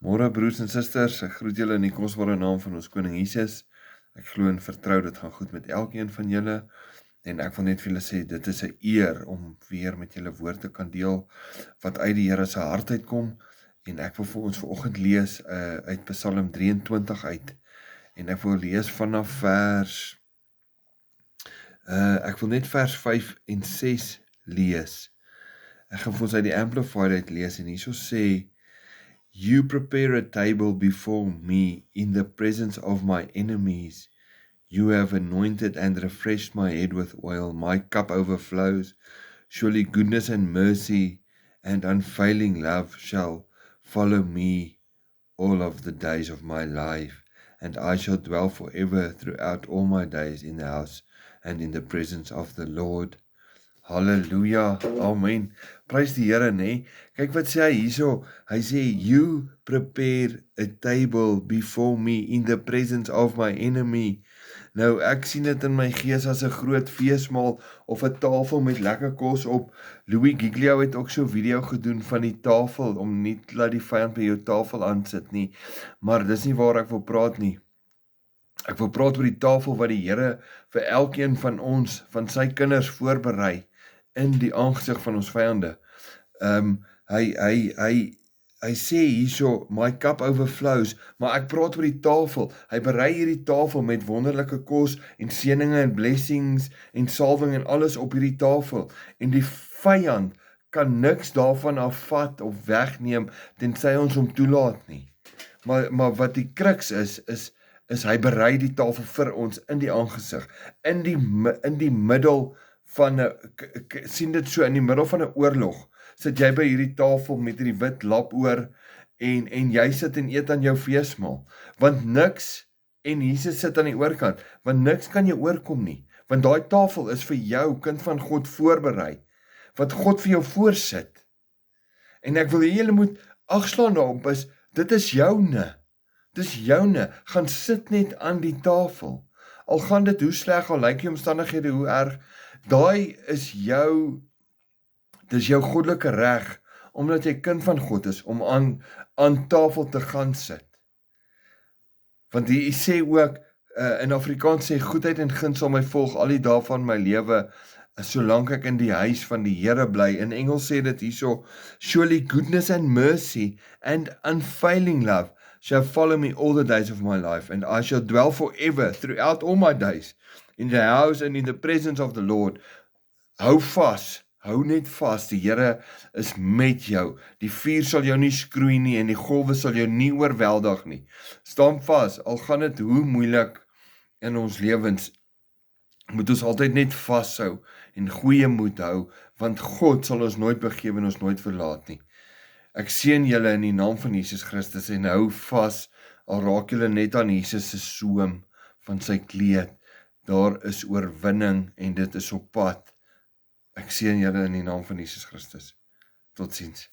Môre broers en susters, ek groet julle in die kosbare naam van ons koning Jesus. Ek glo en vertrou dit gaan goed met elkeen van julle en ek wil net vir julle sê dit is 'n eer om weer met julle woord te kan deel wat uit die Here se hart uitkom en ek wil vir ons vanoggend lees uit Psalm 23 uit en ek wil lees vanaf ek wil net vers 5 en 6 lees. Ek gaan vir ons uit die Amplified uit lees en hierso sê: You prepare a table before me in the presence of my enemies. You have anointed and refreshed my head with oil. My cup overflows. Surely goodness and mercy and unfailing love shall follow me all of the days of my life, and I shall dwell forever throughout all my days in the house and in the presence of the Lord. Halleluja, amen. Prys die Here, nê? Kyk wat sê hy hierso. Hy sê, you prepare a table before me in the presence of my enemy. Nou, ek sien dit in my gees as 'n groot feesmaal of 'n tafel met lekker kos op. Louis Giglio het ook so 'n video gedoen van die tafel, om nie te laat die vyand by jou tafel aansit nie. Maar dis nie waar ek wil praat nie. Ek wil praat oor die tafel wat die Here vir elkeen van ons, van sy kinders voorberei in die aangesig van ons vyande. Hy sê hierso, my cup overflows, maar ek praat oor die tafel. Hy berei hierdie tafel met wonderlike kos en seëninge en blessings en salwing en alles op hierdie tafel. En die vyand kan niks daarvan afvat of wegneem tensy ons hom toelaat nie. Maar wat die kruks is hy berei die tafel vir ons in die aangesig, in die middel van 'n, sien dit so, in die middel van 'n oorlog, sit jy by hierdie tafel met hierdie wit lap oor en jy sit en eet aan jou feesmaal, want niks, en Jesus sit aan die oorkant, want niks kan jy oorkom nie, want daai tafel is vir jou, kind van God, voorberei, wat God vir jou voorsit, en ek wil hê julle moet agslaan daarop is, dit is joune. Dis joune, gaan sit net aan die tafel. Al gaan dit hoe sleg, al lyk die omstandighede hoe erg, daai is dis jou goddelike reg, omdat jy kind van God is, om aan tafel te gaan sit. Want hier sê ook, in Afrikaans sê, goedheid en guns sal my volg al die dae van my lewe, solank ek in die huis van die Here bly. In Engels sê dit hierso, surely goodness and mercy and unfailing love shall follow me all the days of my life, and I shall dwell forever throughout all my days in the house and in the presence of the Lord. Hou vas, hou net vas, die Here is met jou. Die vuur sal jou nie skroei nie en die golwe sal jou nie oorweldig nie. Staan vas, al gaan dit hoe moeilik in ons lewens, moet ons altyd net vashou en goeie moed hou, want God sal ons nooit begewe en ons nooit verlaat nie. Ek seën julle in die naam van Jesus Christus en hou vas, al raak julle net aan Jesus se soem van sy kleed. Daar is oorwinning en dit is op pad. Ek seën julle in die naam van Jesus Christus. Totsiens.